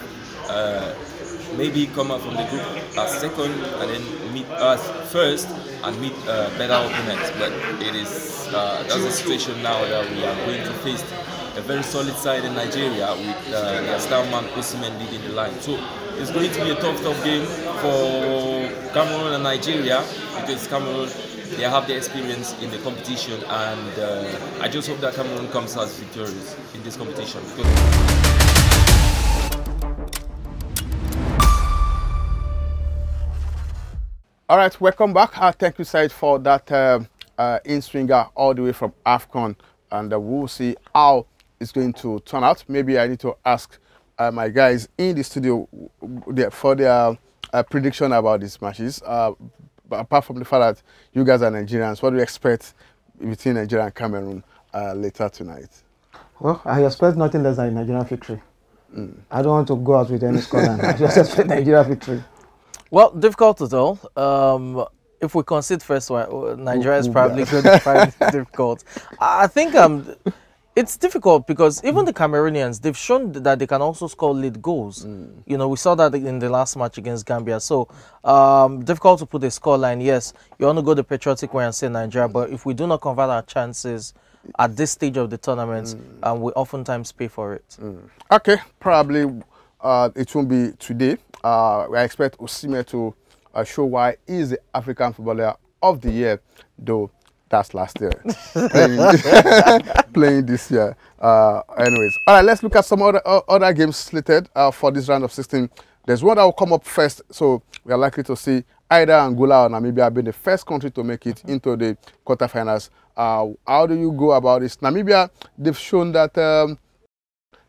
maybe come out from the group as second and then meet us first and meet better opponents. But it is that's the situation now that we are going to face a very solid side in Nigeria with their star man Osimhen leading the line. So it's going to be a tough game for Cameroon and Nigeria because Cameroon, they have the experience in the competition, and I just hope that Cameroon comes as victorious in this competition. All right, welcome back. Thank you, Said, for that in-swinger all the way from AFCON, and we'll see how it's going to turn out. Maybe I need to ask my guys in the studio for their prediction about these matches. But apart from the fact that you guys are Nigerians, what do you expect between Nigeria and Cameroon later tonight? Well, I expect nothing less than a Nigerian victory. I don't want to go out with any scoreline. I just expect Nigeria victory. Well, difficult to tell. If we concede first one, Nigeria is probably going to find it difficult. I think it's difficult because even the Cameroonians, they've shown that they can also score lead goals. You know, we saw that in the last match against Gambia. So, difficult to put a scoreline. Yes, you want to go the patriotic way and say Nigeria, but if we do not convert our chances at this stage of the tournament, we oftentimes pay for it. Okay, probably it won't be today. I expect Osimhen to show why he's the African Footballer of the Year, though that's last year. Playing this year. Anyways, all right, let's look at some other games slated for this round of 16. There's one that will come up first, so we are likely to see either Angola or Namibia being the first country to make it into the quarterfinals. How do you go about this? Namibia, they've shown that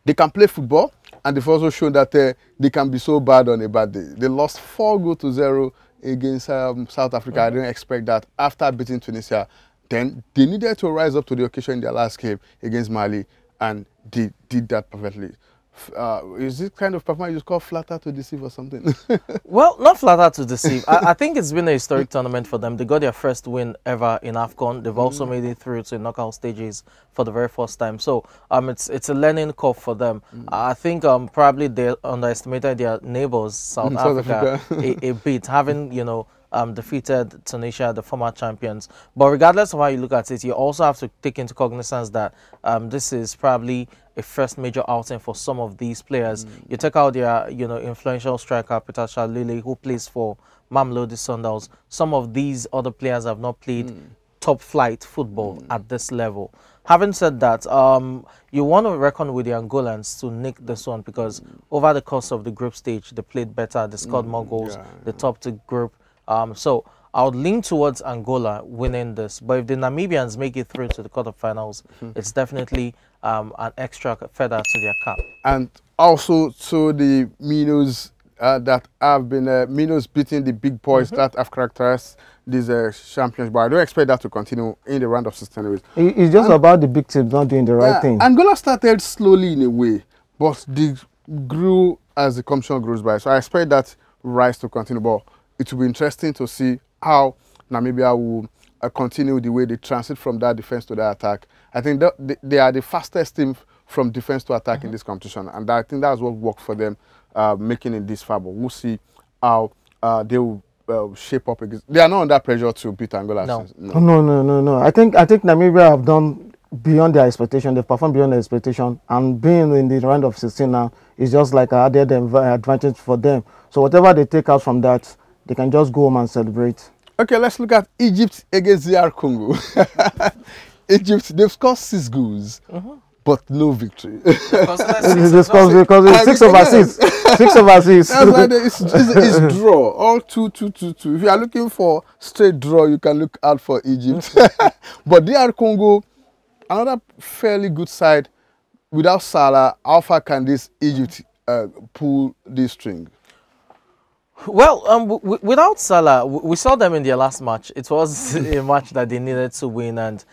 they can play football, and they've also shown that they can be so bad on a bad day. They lost 4-0 against South Africa. I didn't expect that after beating Tunisia. Then they needed to rise up to the occasion in their last game against Mali, and they did that perfectly. Is this kind of performance you call flatter to deceive or something? Well, not flatter to deceive. I think it's been a historic tournament for them. They got their first win ever in AFCON. They've also made it through to knockout stages for the very first time. So it's a learning curve for them. I think probably they underestimated their neighbors, South Africa, a bit, having, you know, defeated Tunisia, the former champions. But regardless of how you look at it, you also have to take into cognizance that this is probably a first major outing for some of these players. You take out their, you know, influential striker Peter Shalili, who plays for Mamelodi Sundowns. Some of these other players have not played top flight football at this level. Having said that, you want to reckon with the Angolans to nick this one because over the course of the group stage, they played better, they scored more goals, they topped the group. So I would lean towards Angola winning this. But if the Namibians make it through to the quarterfinals, it's definitely an extra feather to their cap. And also to the Minos that have been Minos beating the big boys that have characterized these champions. But I don't expect that to continue in the round of 16. It's just about the big teams not doing the right thing. Angola started slowly in a way, but they grew as the competition grows by. So I expect that rise to continue. But it will be interesting to see how Namibia will continue the way they transit from that defense to that attack. I think they are the fastest team from defense to attack in this competition, and I think that's what worked for them making it this far. But we'll see how they will shape up. They are not under pressure to beat Angola. No. I think Namibia have done beyond their expectation. They've performed beyond their expectation, and being in the round of 16 now is just like an added advantage for them. So whatever they take out from that, they can just go home and celebrate. Okay, let's look at Egypt against DR Congo. Egypt, they've scored 6 goals, but no victory. Because it's 6 over 6. 6 over 6. That's why it's draw. All 2-2-2-2. If you are looking for straight draw, you can look out for Egypt. But DR Congo, another fairly good side. Without Salah, how far can this Egypt pull this string? Well, without Salah, we saw them in their last match. It was a match that they needed to win, and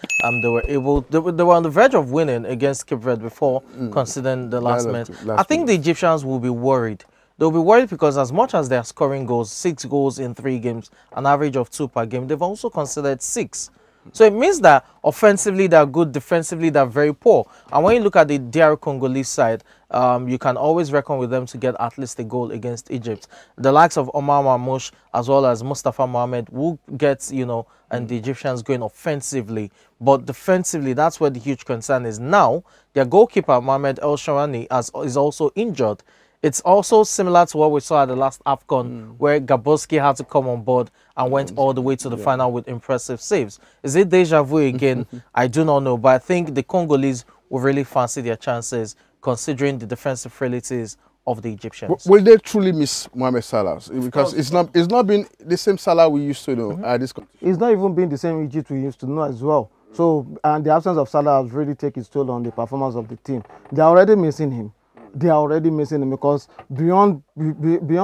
they were able. They were on the verge of winning against Cape Verde before considering the last minute. I think the Egyptians will be worried. They'll be worried because as much as they are scoring goals, 6 goals in 3 games, an average of 2 per game, they've also considered 6. So it means that offensively they're good, defensively they're very poor. And when you look at the DR Congolese side, you can always reckon with them to get at least a goal against Egypt. The likes of Omar Marmoush as well as Mustafa Mohamed will get, and the Egyptians going offensively. But defensively, that's where the huge concern is. Now, their goalkeeper, Mohamed El Shawani, is also injured. It's also similar to what we saw at the last AFCON, where Gaboski had to come on board and went all the way to the final with impressive saves. Is it deja vu again? I do not know, but I think the Congolese will really fancy their chances considering the defensive frailties of the Egyptians. Will they truly miss Mohamed Salah? Because it's not been the same Salah we used to know at this country. It's not even been the same Egypt we used to know as well. So, and the absence of Salah has really taken its toll on the performance of the team. They are already missing him. They are already missing him because beyond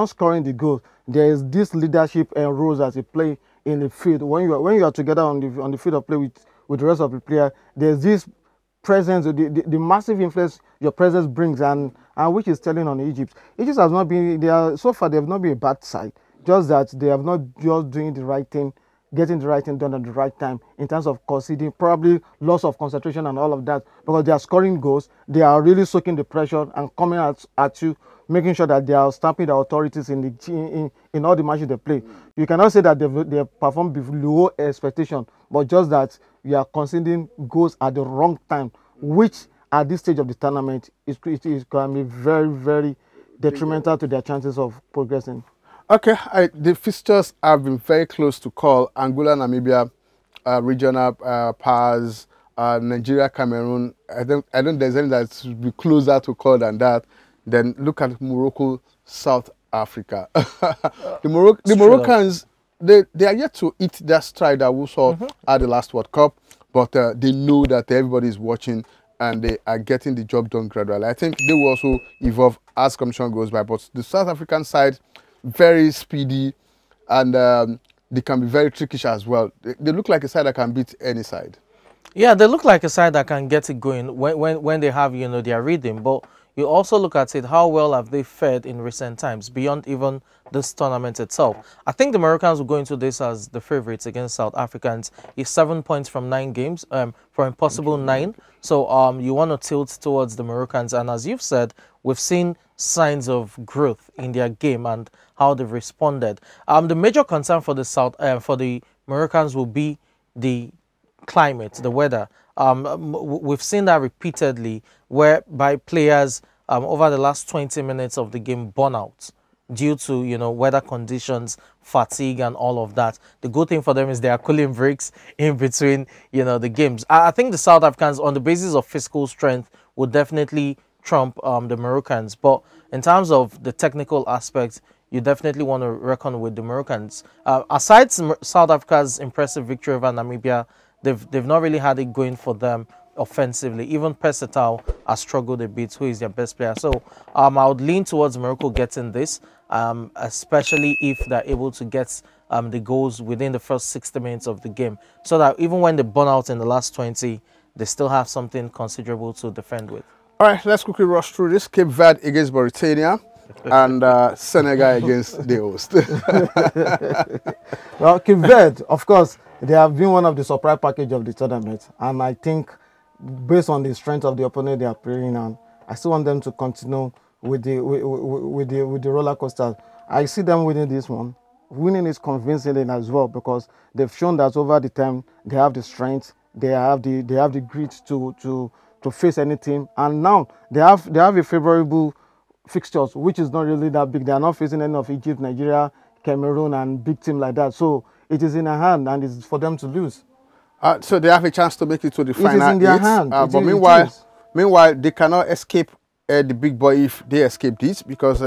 scoring the goal, there is this leadership and roles that you play in the field. When you are together on the field of play with the rest of the player, there's this presence, the massive influence your presence brings, and which is telling on Egypt. Egypt has not been so far. They have not been a bad side. Just that they have not just doing the right thing, getting the right thing done at the right time in terms of conceding, probably loss of concentration and all of that, because they are scoring goals, they are really soaking the pressure and coming at you, making sure that they are stamping the authorities in all the matches they play. You cannot say that they perform below expectation, but just that you are conceding goals at the wrong time, which at this stage of the tournament is going to be very, very detrimental to their chances of progressing. Okay, the fixtures have been very close to call. Angola, Namibia, regional powers, Nigeria, Cameroon. I don't think there's any that should be closer to call than that. Then look at Morocco, South Africa. the Moroccans, they are yet to eat their stride that we saw at the last World Cup, but they know that everybody is watching and they are getting the job done gradually. I think they will also evolve as competition goes by, but the South African side, very speedy, and they can be very trickish as well. They look like a side that can beat any side. Yeah, they look like a side that can get it going when they have, their rhythm. But you also look at it, how well have they fared in recent times, beyond even this tournament itself. I think the Moroccans will go into this as the favorites against South Africans. It's 7 points from 9 games, for impossible 9. So you want to tilt towards the Moroccans. And as you've said, we've seen signs of growth in their game and how they've responded. The major concern for the Moroccans will be the climate, the weather. We've seen that repeatedly, whereby players over the last 20 minutes of the game burn out due to weather conditions, fatigue, and all of that. The good thing for them is they are cooling breaks in between the games. I think the South Africans, on the basis of physical strength, will definitely trump the Moroccans. But in terms of the technical aspects, you definitely want to reckon with the Moroccans. Aside South Africa's impressive victory over Namibia, they've not really had it going for them offensively. Even Pesatau has struggled a bit, who is their best player. So I would lean towards Morocco getting this, especially if they're able to get the goals within the first 60 minutes of the game, so that even when they burn out in the last 20, they still have something considerable to defend with. All right, let's quickly rush through this. Cape Verde against Mauritania and Senegal against the host. Well, Cape Verde, of course, they have been one of the surprise package of the tournament, and I think based on the strength of the opponent they are playing on, I still want them to continue with the roller coaster. I see them winning this one. Winning is convincing as well, because they've shown that over the time they have the strength, they have the grit to face any team, and now they have a favorable fixtures, which is not really that big. They are not facing any of Egypt, Nigeria, Cameroon, and big team like that. So it is in their hand, and it's for them to lose. So they have a chance to make it to the final. It is in their hand. But meanwhile, they cannot escape the big boy if they escape this, because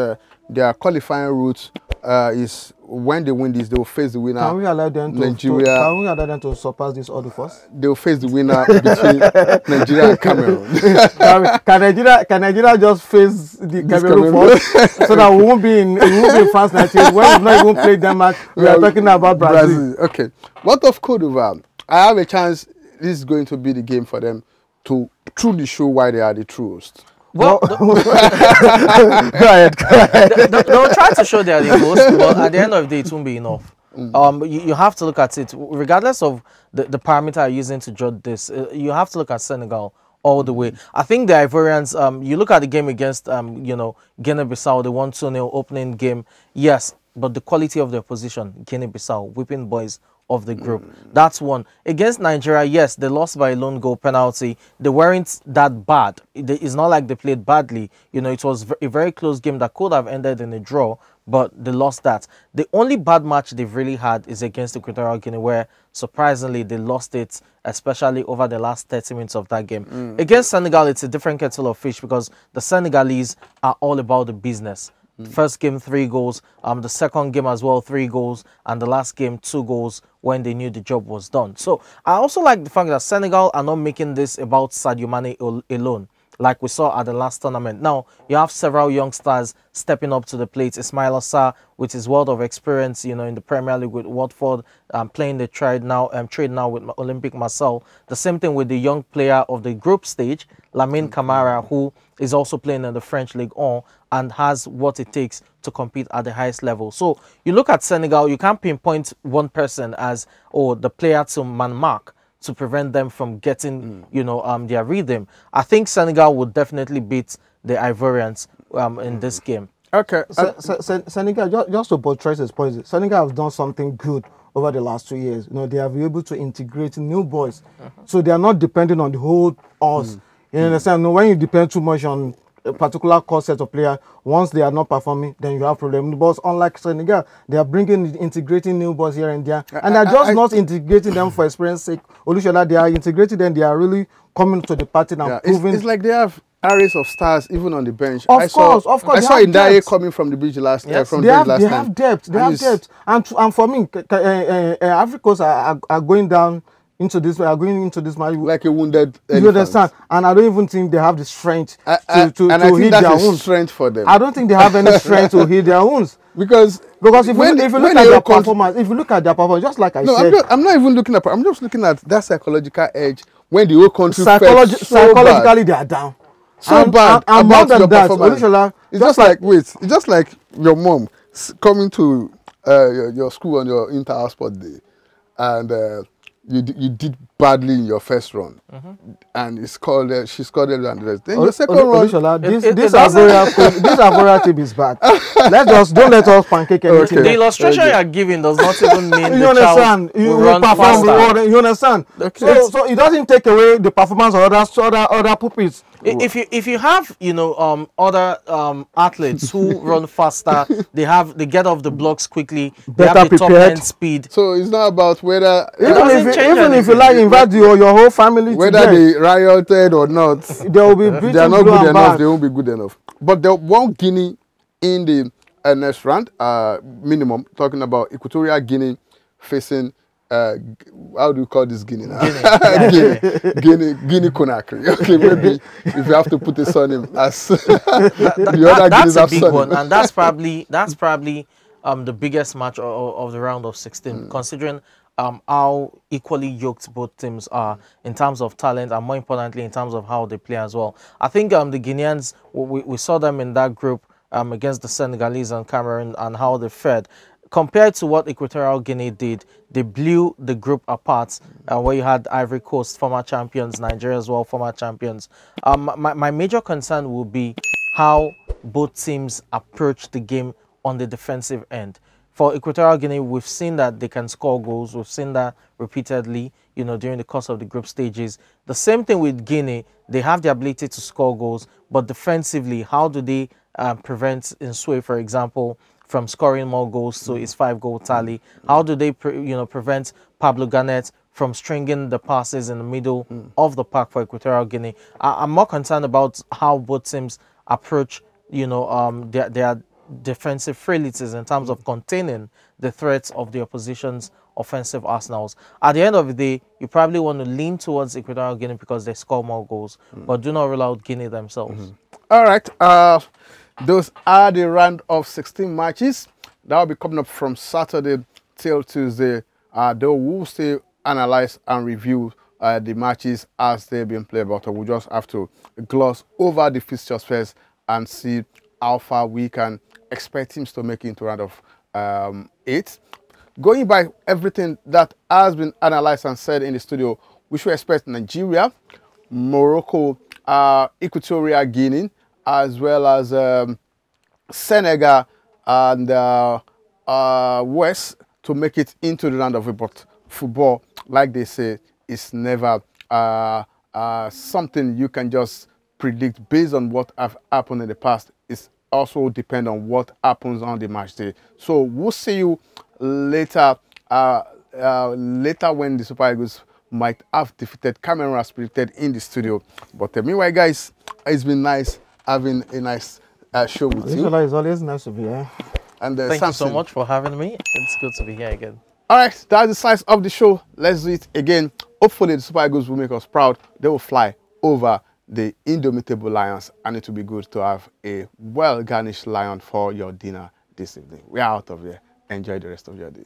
their qualifying routes is when they win this, they will face the winner. Can we allow them to Nigeria? Can we allow them to surpass this order first? They will face the winner between Nigeria and Cameroon. Can Nigeria just face the Cameroon first, so that we won't be in France 98 when we've not even played them match? We are talking about Brazil. Okay. What of Cote d'Ivoire? I have a chance. This is going to be the game for them to truly show why they are the true hosts. Well, go ahead. they'll try to show they are the host, but at the end of the day, it won't be enough. You have to look at it, regardless of the parameter you're using to judge this. You have to look at Senegal all the way. I think the Ivorians, you look at the game against, Guinea-Bissau, the 1-2-0 opening game. Yes, but the quality of the opposition, Guinea-Bissau, whipping boys of the group. That's one. Against Nigeria, yes, they lost by a lone goal penalty. They weren't that bad. It's not like they played badly. It was a very close game that could have ended in a draw, but they lost that. The only bad match they've really had is against Equatorial Guinea, where surprisingly they lost it, especially over the last 30 minutes of that game. Against Senegal, it's a different kettle of fish because the Senegalese are all about the business. First game, 3 goals. The second game as well, 3 goals. And the last game, 2 goals when they knew the job was done. So I also like the fact that Senegal are not making this about Sadio Mane alone, like we saw at the last tournament. Now, you have several young stars stepping up to the plate. Ismail Assar, with his world of experience, in the Premier League with Watford, playing the trade now with Olympique Marseille. The same thing with the young player of the group stage, Lamine Camara, who is also playing in the French Ligue 1 and has what it takes to compete at the highest level. So you look at Senegal, you can't pinpoint one person as, the player to man-mark to prevent them from getting, their rhythm. I think Senegal would definitely beat the Ivorians in this game. Okay. Senegal, just to buttress his point, Senegal have done something good over the last 2 years. They have been able to integrate new boys. So they are not depending on the whole us. You understand? When you depend too much on a particular core set of players, once they are not performing, then you have problems. But unlike Senegal, they are integrating new boys here and there. And they're just not integrating them for experience sake. Olushola, they are integrating them. They are really coming to the party and proving. It's like they have arrays of stars even on the bench. Of course. I saw Ndaye coming from the bench last Yes. from They the have bench last time. depth. They have depth. And for me, Africans are going down into this. Are going into this match Like a wounded elephant. You understand? And I don't even think they have the strength to I heal think their that's a wounds. strength for them. I don't think they have any strength to heal their wounds. Because if you look at their performance, just like I said, I'm not even looking at. I'm just looking at that psychological edge when the whole country psychologically they are down. Bad and more about than your that, performance. Olushola, It's just like your mom coming to your school on your inter-house sport day, and you did badly in your first run, and she scored it and the rest. Then your second run, Olushola, this Avoria team is bad. Don't let us pancake anything. The illustration you are giving does not even mean you the understand? child You will run perform. faster. You understand? Okay. So it doesn't take away the performance of other pupils. If you have other athletes who run faster, they get off the blocks quickly, they Better have the top prepared. end speed. so it's not about whether Even if you like invite your whole family whether today, they rioted or not. they will be beaten They are not blue good and enough. bad. They won't be good enough. But the one Guinea in the next round, minimum, talking about Equatorial Guinea facing, how do you call this Guinea now? Guinea Conakry. Okay, maybe if you have to put a surname as the other That's Guineas a have big surname. one, and that's probably the biggest match of the round of 16, considering how equally yoked both teams are in terms of talent and more importantly in terms of how they play as well. I think the Guineans, we saw them in that group against the Senegalese and Cameroon and how they fared. Compared to what Equatorial Guinea did, they blew the group apart, where you had Ivory Coast, former champions, Nigeria as well, former champions. My major concern will be how both teams approach the game on the defensive end. For Equatorial Guinea, we've seen that they can score goals. We've seen that repeatedly, during the course of the group stages. The same thing with Guinea. They have the ability to score goals, but defensively, how do they prevent Nsue, for example, from scoring more goals to his 5-goal tally? How do they, prevent Pablo Garnett from stringing the passes in the middle of the park for Equatorial Guinea? I'm more concerned about how both teams approach, their defensive frailties in terms of containing the threats of the opposition's offensive arsenals. At the end of the day, you probably want to lean towards Equatorial Guinea because they score more goals, but do not rule out Guinea themselves. All right, those are the round of 16 matches that will be coming up from Saturday till Tuesday. They will still analyze and review the matches as they're being played, but we'll just have to gloss over the fixtures first and see how far we can expect teams to make it into round of 8. Going by everything that has been analyzed and said in the studio, we should expect Nigeria, Morocco, Equatorial Guinea, as well as Senegal and West to make it into the round of 8. But football, like they say, is never something you can just predict based on what have happened in the past. It's also depend on what happens on the match day. So we'll see you later when the Super Eagles might have defeated Cameroon as predicted in the studio. But meanwhile, guys, it's been nice having a nice show with you. It's always nice to be here. And Thank you so much for having me. It's good to be here again. All right, that's the size of the show. Let's do it again. Hopefully, the Super Eagles will make us proud. They will fly over the indomitable Lions, and it will be good to have a well-garnished lion for your dinner this evening. We are out of here. Enjoy the rest of your day.